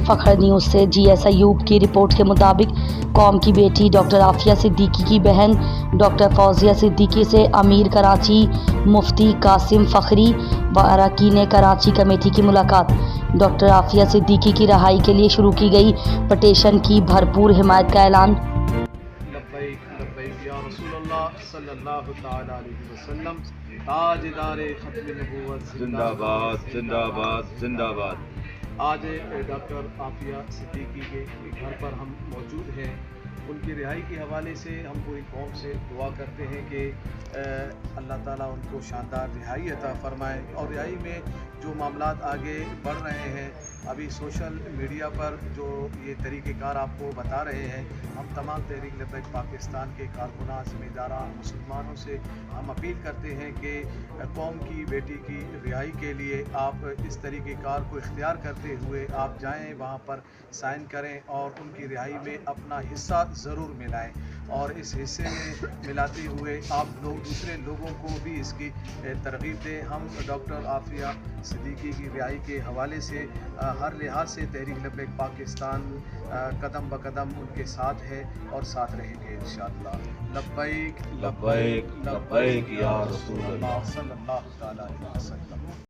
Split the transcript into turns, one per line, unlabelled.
फखर news से। GS Ayub की report के मुताबिक कौम की बेटी डॉक्टर आफिया सिद्दीकी की बहन डॉक्टर फौजिया सिद्दीकी से अमीर कराची मुफ्ती कासिम फखरी व अरकान कराची कमेटी की मुलाकात। डॉक्टर आफिया सिद्दीकी की रहाई के लिए शुरू की गई पटिशन की भरपूर हिमायत का ऐलान।
लब्बैक लब्बैक या रसूलल्लाह सल्लल्लाहु तआला अलैहि वसल्लम। ताजदार खत्म नबूवत
जिंदाबाद जिंदाबाद जिंदाबाद।
आज डॉक्टर आफिया सिद्दीकी के घर पर हम मौजूद हैं। उनकी रिहाई के हवाले से हम पूरी कौम से दुआ करते हैं कि अल्लाह ताला उनको शानदार रिहाई अता फरमाए। और रिहाई में जो मामलात आगे बढ़ रहे हैं, अभी सोशल मीडिया पर जो ये तरीक़ेकार आपको बता रहे हैं, हम तमाम तहरीक लब्बैक पाकिस्तान के कारकुनान ज़िम्मेदारां मुसलमानों से हम अपील करते हैं कि कौम की बेटी की रिहाई के लिए आप इस तरीक़ेकार को इख्तियार करते हुए आप जाएं, वहाँ पर साइन करें और उनकी रिहाई में अपना हिस्सा ज़रूर मिलाएं। और इस हिस्से में मिलाते हुए आप लोग दूसरे लोगों को भी इसकी तरगीब दें। हम डॉक्टर आफिया सिद्दीकी की रिहाई के हवाले से हर लिहाज से तहरीक लब्बैक पाकिस्तान कदम ब कदम उनके साथ है और साथ रहेंगे इंशाअल्लाह। लब्बैक
लब्बैक लब्बैक या रसूल अल्लाह
सल्लल्लाहु तआला अलैहि वसल्लम।